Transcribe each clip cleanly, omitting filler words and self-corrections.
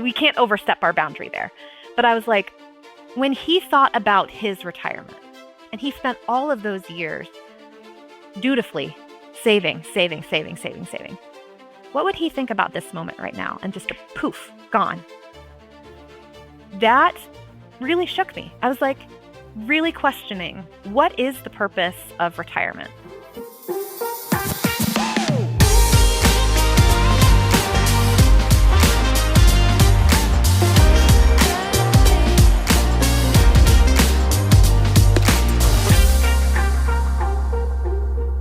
we can't overstep our boundary there. But I was like, when he thought about his retirement and he spent all of those years dutifully saving, what would he think about this moment right now? And just poof, gone. That really shook me. I was like, really questioning, what is the purpose of retirement?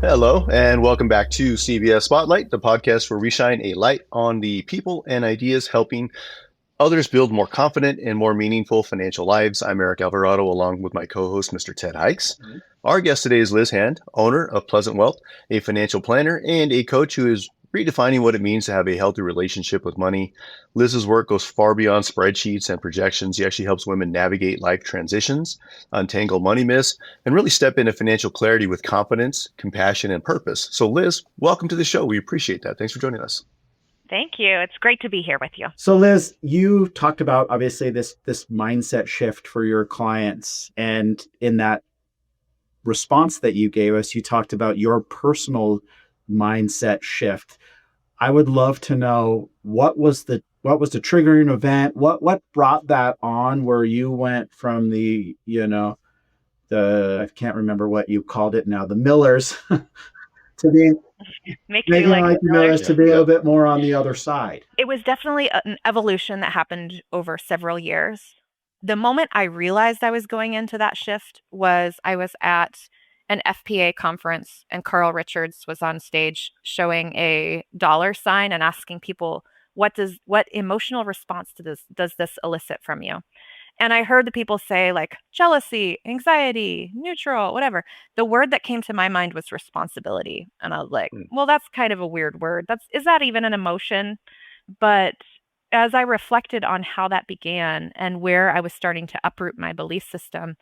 Hello, and welcome back to CBS Spotlight, the podcast where we shine a light on the people and ideas helping others build more confident and more meaningful financial lives. I'm Eric Alvarado, along with my co-host, Mr. Ted Hikes. Mm-hmm. Our guest today is Liz Hand, owner of Pleasant Wealth, a financial planner and a coach who is redefining what it means to have a healthy relationship with money. Liz's work goes far beyond spreadsheets and projections. She actually helps women navigate life transitions, untangle money myths, and really step into financial clarity with confidence, compassion, and purpose. So Liz, welcome to the show. We appreciate that. Thanks for joining us. Thank you. It's great to be here with you. So Liz, you talked about obviously this mindset shift for your clients. And in that response that you gave us, you talked about your personal mindset shift. I would love to know what was the triggering event? What brought that on where you went from the I can't remember what you called it now, the Millers to being making like the Millers to be a little bit more on the other side. It was definitely an evolution that happened over several years. The moment I realized I was going into that shift was I was at an FPA conference and Carl Richards was on stage showing a dollar sign and asking people, what emotional response does this elicit from you? And I heard the people say like jealousy, anxiety, neutral, whatever. The word that came to my mind was responsibility. And I was like, well, that's kind of a weird word. Is that even an emotion? But as I reflected on how that began and where I was starting to uproot my belief system,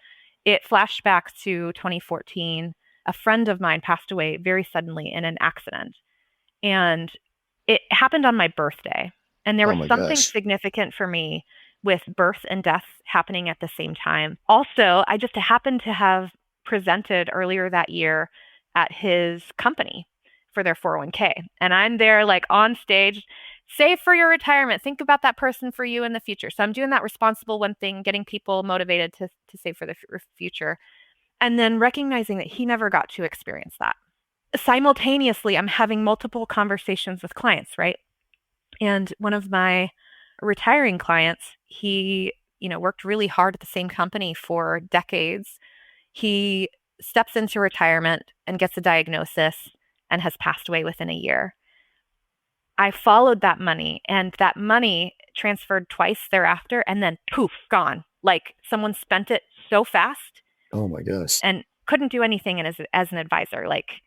it flashed back to 2014. A friend of mine passed away very suddenly in an accident. And it happened on my birthday. And there was something significant for me with birth and death happening at the same time. Also, I just happened to have presented earlier that year at his company for their 401k. And I'm there like on stage, save for your retirement. Think about that person for you in the future. So I'm doing that responsible one thing, getting people motivated to save for the future. And then recognizing that he never got to experience that. Simultaneously, I'm having multiple conversations with clients, right? And one of my retiring clients, he, worked really hard at the same company for decades. He steps into retirement and gets a diagnosis and has passed away within a year. I followed that money, and that money transferred twice thereafter, and then poof, gone. Like someone spent it so fast. Oh my gosh. And couldn't do anything as an advisor. Like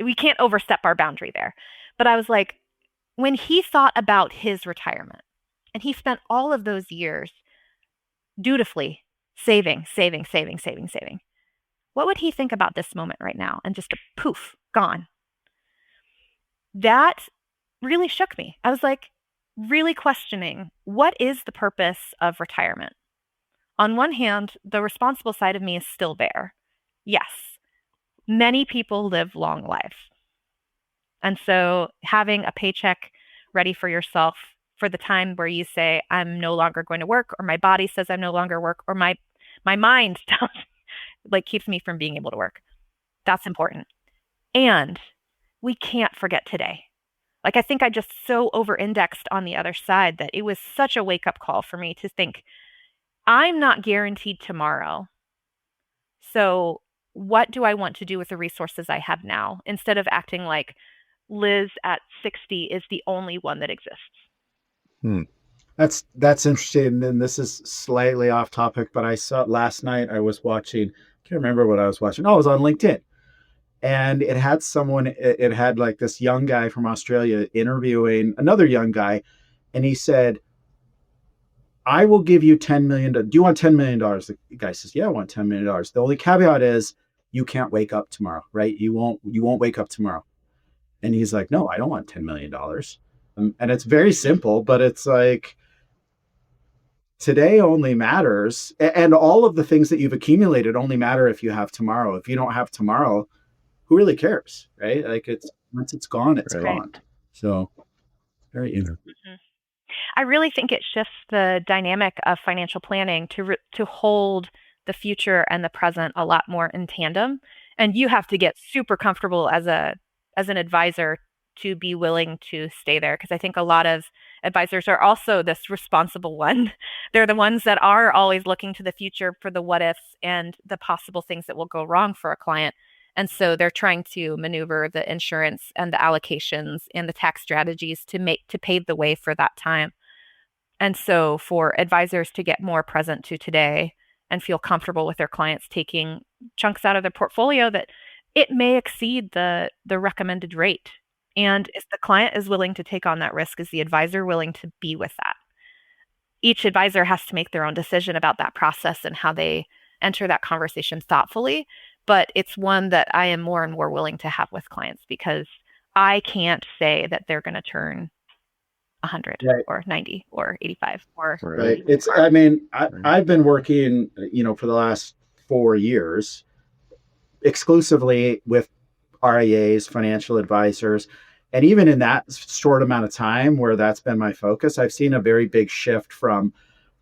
we can't overstep our boundary there. But I was like, when he thought about his retirement and he spent all of those years dutifully saving, what would he think about this moment right now? And just poof, gone. That really shook me. I was like, really questioning, what is the purpose of retirement? On one hand, the responsible side of me is still there. Yes, many people live long lives. And so having a paycheck ready for yourself for the time where you say, I'm no longer going to work, or my body says I'm no longer work, or my mind keeps me from being able to work. That's important. And we can't forget today. Like, I think I just so over-indexed on the other side that it was such a wake-up call for me to think, I'm not guaranteed tomorrow. So what do I want to do with the resources I have now, instead of acting like Liz at 60 is the only one that exists? That's interesting. And this is slightly off topic, but I saw last night, I was watching, I can't remember what I was watching. Oh, it was on LinkedIn. And it had like this young guy from Australia interviewing another young guy. And he said, I will give you $10 million. Do you want $10 million? The guy says, yeah, I want $10 million. The only caveat is you can't wake up tomorrow, right? You won't wake up tomorrow. And he's like, no, I don't want $10 million. And it's very simple, but it's like today only matters. And all of the things that you've accumulated only matter if you have tomorrow. If you don't have tomorrow, who really cares? Right. Like it's once it's gone, it's Right. Right. gone. So very interesting. Mhm. I really think it shifts the dynamic of financial planning to hold the future and the present a lot more in tandem. And you have to get super comfortable as an advisor to be willing to stay there because I think a lot of advisors are also this responsible one. They're the ones that are always looking to the future for the what ifs and the possible things that will go wrong for a client. And so they're trying to maneuver the insurance and the allocations and the tax strategies to pave the way for that time. And so for advisors to get more present to today and feel comfortable with their clients taking chunks out of their portfolio that it may exceed the recommended rate. And if the client is willing to take on that risk, is the advisor willing to be with that? Each advisor has to make their own decision about that process and how they enter that conversation thoughtfully. But it's one that I am more and more willing to have with clients because I can't say that they're going to turn 100 Right. or 90 or 85 or Right. Right. It's, I mean, Right. I've been working, for the last 4 years exclusively with RIAs, financial advisors. And even in that short amount of time where that's been my focus, I've seen a very big shift from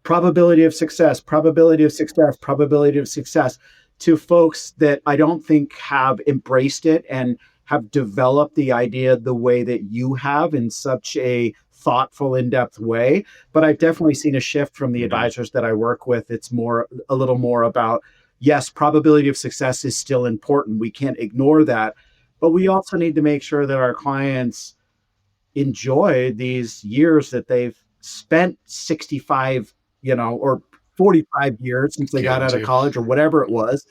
probability of success, probability of success, probability of success to folks that I don't think have embraced it and have developed the idea the way that you have in such a thoughtful, in-depth way. But I've definitely seen a shift from the Mhm. advisors that I work with. It's more a little more about, yes, probability of success is still important. We can't ignore that. But we also need to make sure that our clients enjoy these years that they've spent 65, or 45 years since they got Getting out of to. college or whatever it was,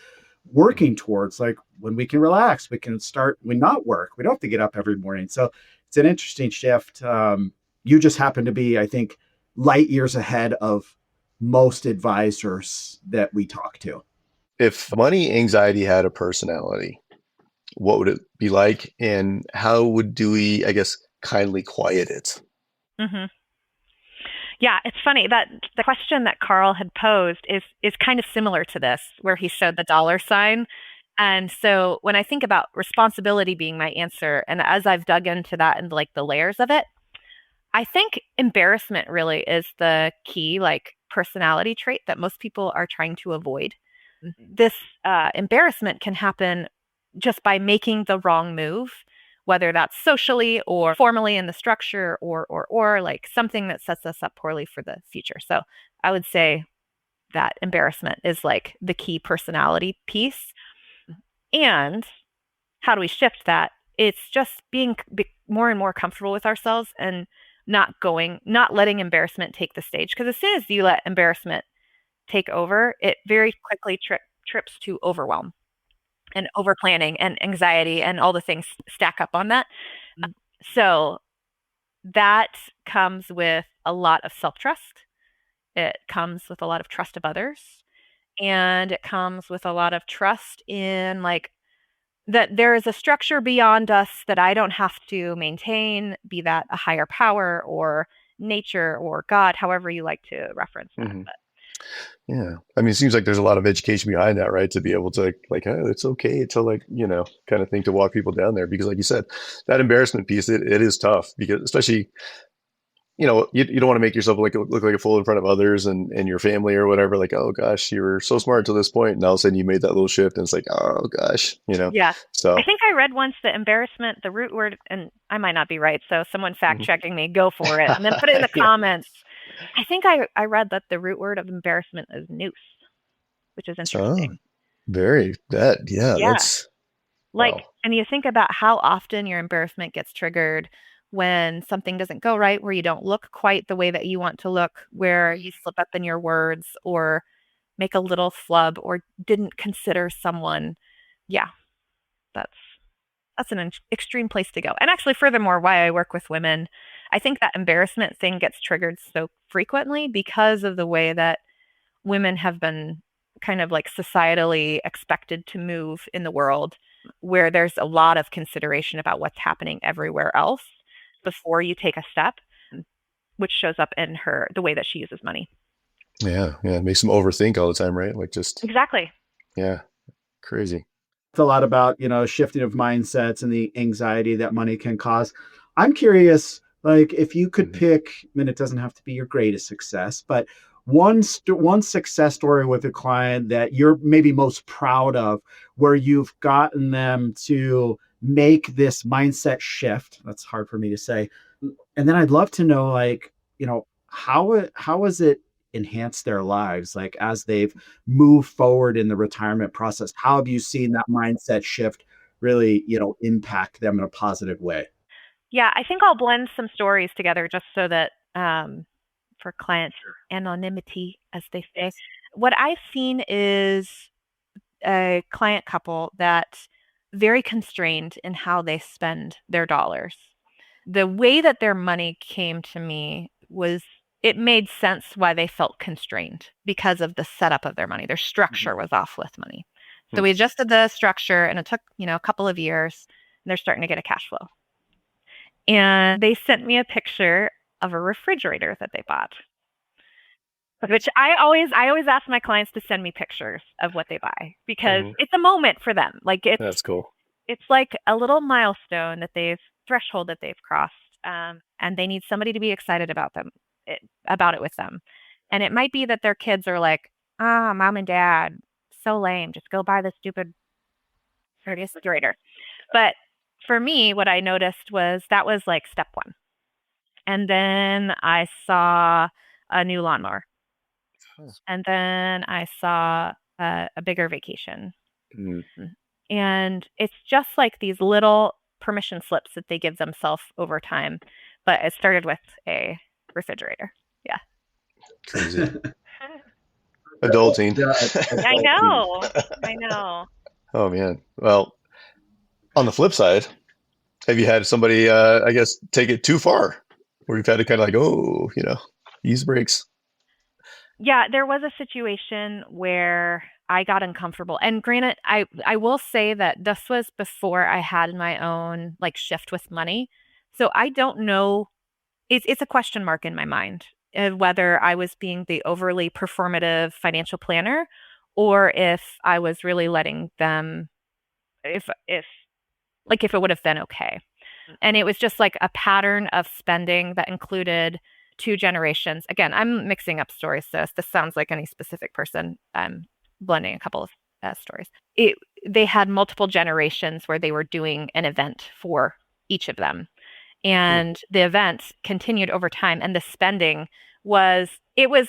working towards like when we can relax, we can start, we not work. We don't have to get up every morning. So it's an interesting shift. You just happen to be, I think, light years ahead of most advisors that we talk to. If money anxiety had a personality, what would it be like, and how would Dewey, I guess, kindly quiet it? hmm Yeah, it's funny that the question that Carl had posed is kind of similar to this, where he showed the dollar sign. And so when I think about responsibility being my answer, and as I've dug into that and like the layers of it, I think embarrassment really is the key, like personality trait that most people are trying to avoid. This embarrassment can happen just by making the wrong move, whether that's socially or formally in the structure or like something that sets us up poorly for the future. So I would say that embarrassment is like the key personality piece. And how do we shift that? It's just being more and more comfortable with ourselves and not letting embarrassment take the stage. Because as soon as you let embarrassment take over, it very quickly trips to overwhelm and over planning and anxiety and all the things stack up on that. So that comes with a lot of self trust. It comes with a lot of trust of others. And it comes with a lot of trust in like that there is a structure beyond us that I don't have to maintain, be that a higher power or nature or God, however you like to reference that. Mhm. Yeah. I mean, it seems like there's a lot of education behind that, right? To be able to like, oh, it's okay to like, kind of thing to walk people down there because like you said, that embarrassment piece, it is tough because especially, you don't want to make yourself look like a fool in front of others and your family or whatever. Like, oh gosh, you were so smart until this point, and all of a sudden you made that little shift, and it's like, oh gosh. Yeah. I So, think I read once that embarrassment, the root word, and I might not be right, so someone fact mhm. checking me, go for it. And then put it in the Yeah. comments. I think I read that the root word of embarrassment is noose, which is Oh, interesting. yeah, Yeah. that's Like, wow. and you think about how often your embarrassment gets triggered when something doesn't go right, where you don't look quite the way that you want to look, where you slip up in your words or make a little flub or didn't consider someone. Yeah, that's that's an extreme place to go. And actually, furthermore, why I work with women, I think that embarrassment thing gets triggered so frequently because of the way that women have been kind of like societally expected to move in the world, where there's a lot of consideration about what's happening everywhere else. before you take a step, which shows up in the way that she uses money. Yeah. Yeah. It makes them overthink all the time, right? Like just, Exactly. yeah, crazy. It's a lot about, shifting of mindsets and the anxiety that money can cause. I'm curious, like if you could pick, it doesn't have to be your greatest success, but one success story with a client that you're maybe most proud of, where you've gotten them to make this mindset shift. That's hard for me to say. And then I'd love to know, like, how has it enhanced their lives, like as they've moved forward in the retirement process? How have you seen that mindset shift really, impact them in a positive way? Yeah, I think I'll blend some stories together just so that for client anonymity, as they say. What I've seen is a client couple that's very constrained in how they spend their dollars. The way that their money came to me was it made sense why they felt constrained because of the setup of their money. Their structure was off with money. So we adjusted the structure and it took, a couple of years and they're starting to get a cash flow. And they sent me a picture of a refrigerator that they bought. Which I always ask my clients to send me pictures of what they buy because it's a moment for them. Like That's cool. It's like a little milestone threshold that they've crossed, and they need somebody to be excited about it with them. And it might be that their kids are like, mom and dad, so lame. Just go buy the stupid refrigerator. But for me, what I noticed was that was like step one. And then I saw a new lawnmower. And then I saw a bigger vacation. And it's just like these little permission slips that they give themselves over time. But it started with a refrigerator. Yeah. Crazy. Adulting. I know. Oh, man. Well, on the flip side, have you had somebody, I guess, take it too far where you've had to kind of like, ease brakes? Yeah, there was a situation where I got uncomfortable. And granted, I will say that this was before I had my own like shift with money. So I don't know. It's a question mark in my mind of whether I was being the overly performative financial planner or if I was really letting them, if it would have been okay. And it was just like a pattern of spending that included two generations. Again, I'm mixing up stories, so if this sounds like any specific person, I'm blending a couple of stories. They had multiple generations where they were doing an event for each of them. And the event continued over time, and the spending was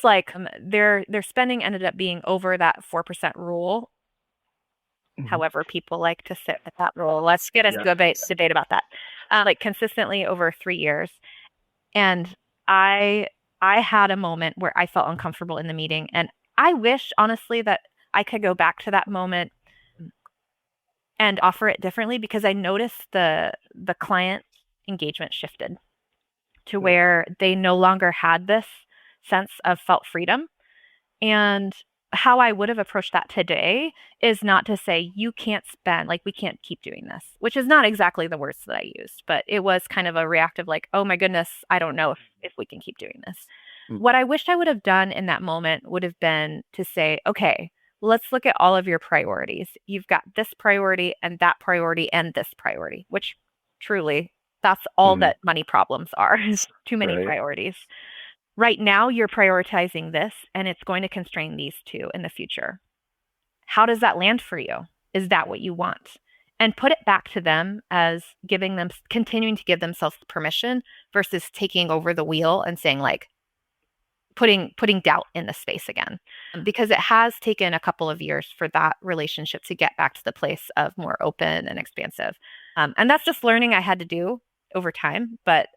like their spending ended up being over that 4% rule. However, people like to sit at that rule. Let's get into a debate about that. Like consistently over 3 years. And I had a moment where I felt uncomfortable in the meeting, and I wish honestly that I could go back to that moment and offer it differently because I noticed the client engagement shifted to where they no longer had this sense of felt freedom. And how I would have approached that today is not to say you can't spend, like we can't keep doing this, which is not exactly the words that I used, but it was kind of a reactive like, oh my goodness, I don't know if we can keep doing this. What I wished I would have done in that moment would have been to say, okay, let's look at all of your priorities. You've got this priority and that priority and this priority, which truly that's all that money problems are, is too many priorities. Right now, you're prioritizing this, and it's going to constrain these two in the future. How does that land for you? Is that what you want? And put it back to them as continuing to give themselves permission versus taking over the wheel and saying like, putting doubt in the space again. Because it has taken a couple of years for that relationship to get back to the place of more open and expansive. And that's just learning I had to do over time. But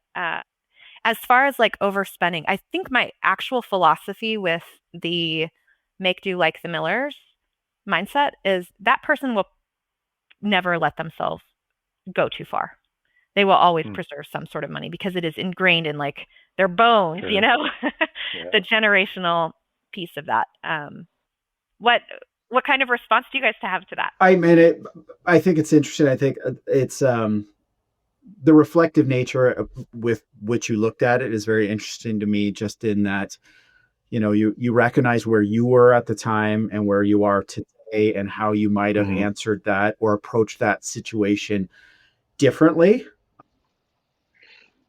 as far as like overspending, I think my actual philosophy with the make do like the Millers mindset is that person will never let themselves go too far. They will always preserve some sort of money because it is ingrained in like their bones, the generational piece of that. What kind of response do you guys have to that? I think it's interesting. I think it's the reflective nature with which you looked at it is very interesting to me, just in that, you recognize where you were at the time and where you are today, and how you might have Hmm. answered that or approached that situation differently.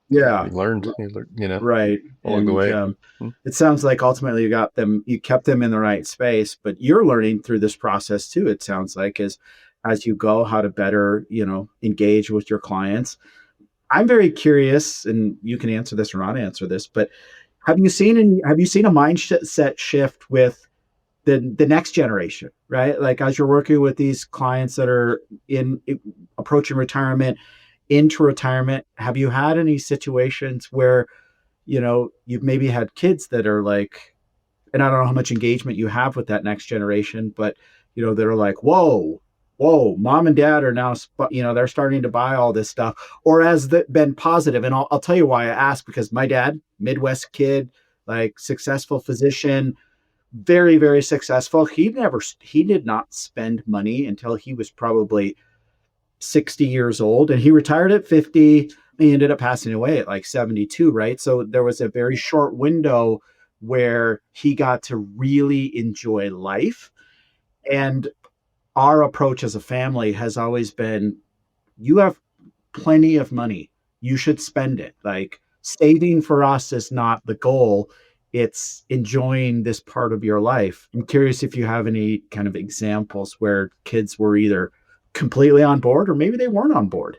Yeah. Right. Along the And way. it sounds like ultimately you kept them in the right space, but you're learning through this process too. It sounds like as you go, how to better, engage with your clients. I'm very curious, and you can answer this or not answer this, but have you seen a mindset shift with the next generation, right? Like, as you're working with these clients that are in approaching retirement, into retirement, have you had any situations where you've maybe had kids that are like, and I don't know how much engagement you have with that next generation, but they're like, whoa, mom and dad are now, they're starting to buy all this stuff, or has that been positive? And I'll tell you why I ask, because my dad, Midwest kid, like successful physician, very, very successful. He did not spend money until he was probably 60 years old, and he retired at 50. He ended up passing away at like 72, right? So there was a very short window where he got to really enjoy life. And our approach as a family has always been, you have plenty of money, you should spend it. Like, saving for us is not the goal, it's enjoying this part of your life. I'm curious if you have any kind of examples where kids were either completely on board or maybe they weren't on board.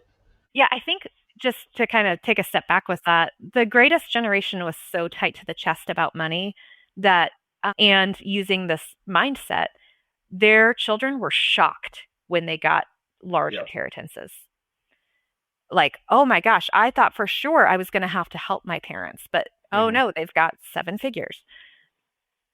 Yeah, I think just to kind of take a step back with that, the greatest generation was so tight to the chest about money that, and using this mindset, their children were shocked when they got large Yeah. inheritances. Like, oh my gosh, I thought for sure I was going to have to help my parents, but oh Mhm. no, they've got seven figures.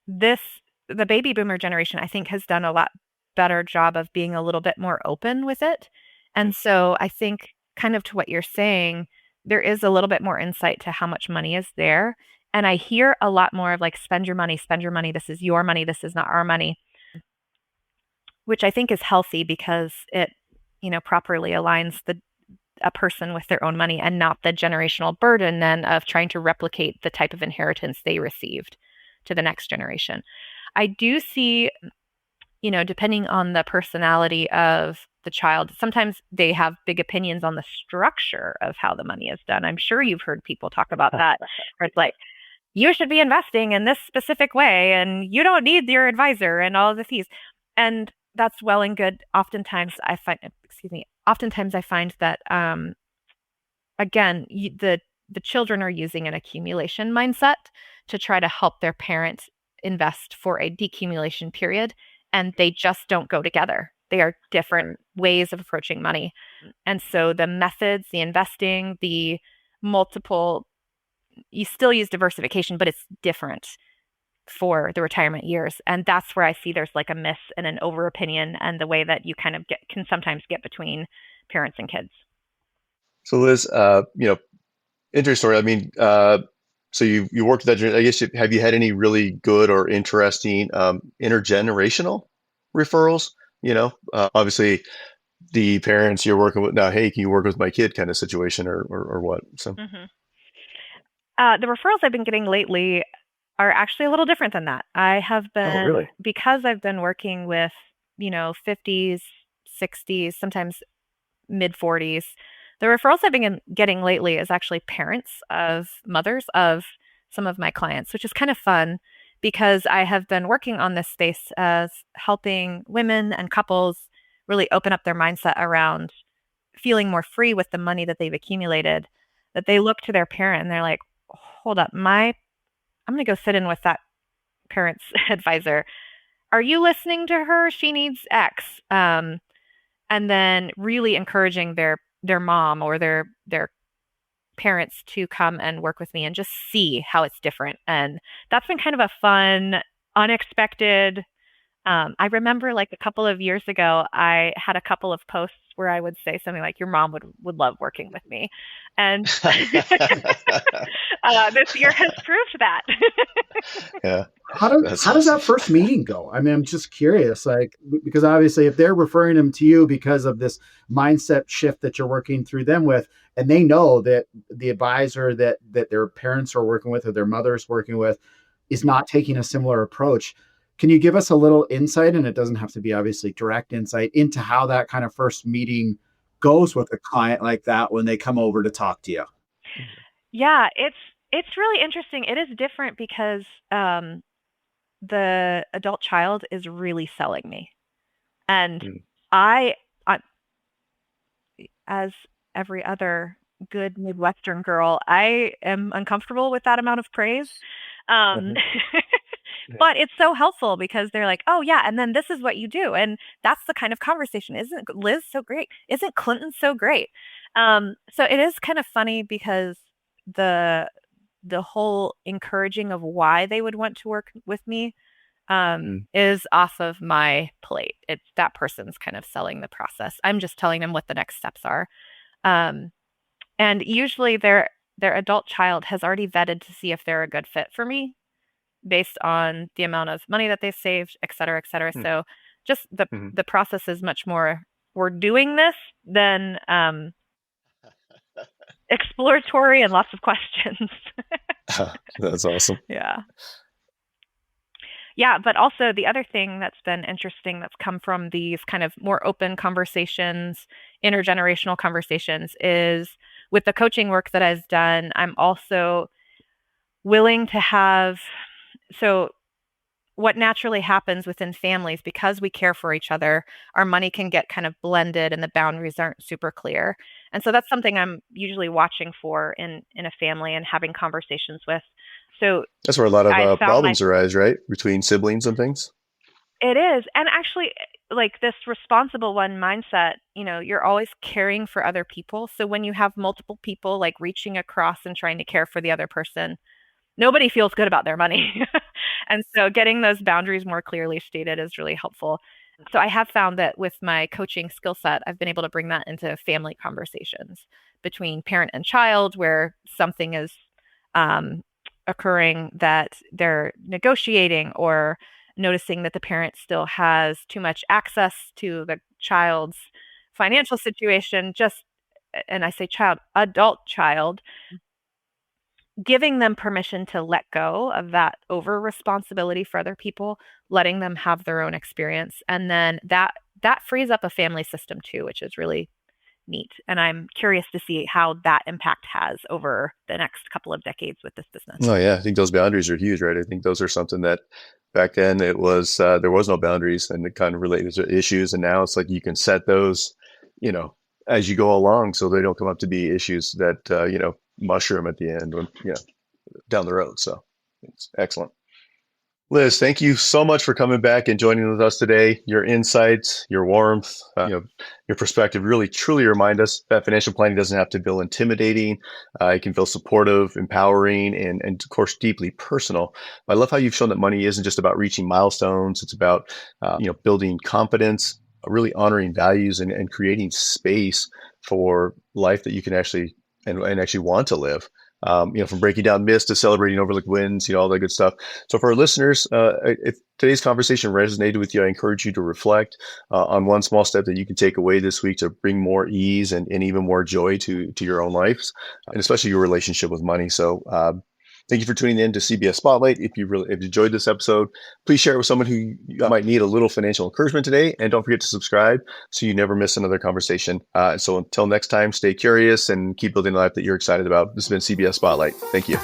This, the baby boomer generation, I think, has done a lot better job of being a little bit more open with it. And so I think, kind of to what you're saying, there is a little bit more insight to how much money is there. And I hear a lot more of like, spend your money. This is your money. This is not our money, which I think is healthy because it, properly aligns a person with their own money and not the generational burden then of trying to replicate the type of inheritance they received to the next generation. I do see, depending on the personality of the child, sometimes they have big opinions on the structure of how the money is done. I'm sure you've heard people talk about that, where it's like, you should be investing in this specific way and you don't need your advisor and all of the fees. And that's well and good. Oftentimes I find that, again, the children are using an accumulation mindset to try to help their parents invest for a decumulation period, and they just don't go together. They are different ways of approaching money. And so the methods, the investing, the multiple, you still use diversification, but it's different for the retirement years. And that's where I see there's like a myth and an over opinion, and the way that you kind of can sometimes get between parents and kids. So Liz, interesting story. I mean, so you worked with that. I guess have you had any really good or interesting intergenerational referrals? Obviously the parents you're working with now, hey, can you work with my kid kind of situation, or what? So, Hmm. The referrals I've been getting lately are actually a little different than that. I have oh, been, really? because I've been working with, 50s, 60s, sometimes mid 40s. The referrals I've been getting lately is actually parents of mothers of some of my clients, which is kind of fun because I have been working on this space as helping women and couples really open up their mindset around feeling more free with the money that they've accumulated, that they look to their parent and they're like, hold up, I'm going to go sit in with that parent's advisor. Are you listening to her? She needs X. And then really encouraging their mom or their parents to come and work with me and just see how it's different. And that's been kind of a fun, unexpected. I remember like a couple of years ago, I had a couple of posts where I would say something like, "Your mom would love working with me," and this year has proved that. Yeah. how does that first meeting go? I mean, I'm just curious, like, because obviously if they're referring them to you because of this mindset shift that you're working through them with, and they know that the advisor that their parents are working with or their mother's working with is not taking a similar approach. Can you give us a little insight, and it doesn't have to be obviously direct insight, into how that kind of first meeting goes with a client like that when they come over to talk to you? Yeah, it's really interesting. It is different because the adult child is really selling me. And Mm. I, as every other good Midwestern girl, I am uncomfortable with that amount of praise. Um, Mhm. Yeah. but it's so helpful because they're like, oh, yeah, and then this is what you do. And that's the kind of conversation. Isn't Liz so great? Isn't Clinton so great? So it is kind of funny because the the whole encouraging of why they would want to work with me Mm. is off of my plate. It's that person's kind of selling the process. I'm just telling them what the next steps are. Um, and usually their adult child has already vetted to see if they're a good fit for me based on the amount of money that they've saved, et cetera, et cetera. Mm. So just Mhm. the process is much more we're doing this than exploratory and lots of questions. That's awesome. Yeah. Yeah, but also the other thing that's been interesting that's come from these kind of more open conversations, intergenerational conversations, is with the coaching work that I've done, I'm also willing to have so what naturally happens within families because we care for each other, our money can get kind of blended and the boundaries aren't super clear. And so that's something I'm usually watching for in a family and having conversations with. So That's where a lot of I found my problems arise, right? Between siblings and things. it is. And actually, like this responsible one mindset, you're always caring for other people. So when you have multiple people like reaching across and trying to care for the other person, nobody feels good about their money. And so getting those boundaries more clearly stated is really helpful. So I have found that with my coaching skill set, I've been able to bring that into family conversations between parent and child where something is um, occurring that they're negotiating or noticing that the parent still has too much access to the child's financial situation, just, and I say child, adult child, giving them permission to let go of that over responsibility for other people, letting them have their own experience. And then that frees up a family system too, which is really neat. And I'm curious to see how that impact has over the next couple of decades with this business. Oh yeah, I think those boundaries are huge, right? I think those are something that back then it was there was no boundaries and it kind of related to issues, and now it's like you can set those, you know, as you go along, so they don't come up to be issues that mushroom at the end when down the road. So it's excellent. Liz, thank you so much for coming back and joining with us today. Your insights, your warmth, your perspective really truly remind us that financial planning doesn't have to feel intimidating. It can feel supportive, empowering, and of course, deeply personal. I love how you've shown that money isn't just about reaching milestones. It's about, building confidence, really honoring values and creating space for life that you can actually and actually want to live. From breaking down myths to celebrating overlooked wins, all that good stuff. So for our listeners, if today's conversation resonated with you, I encourage you to reflect on one small step that you can take away this week to bring more ease and even more joy to your own lives, and especially your relationship with money. So thank you for tuning in to CBS Spotlight. If you enjoyed this episode, please share it with someone who might need a little financial encouragement today. And don't forget to subscribe so you never miss another conversation. So until next time, stay curious and keep building a life that you're excited about. This has been CBS Spotlight. Thank you.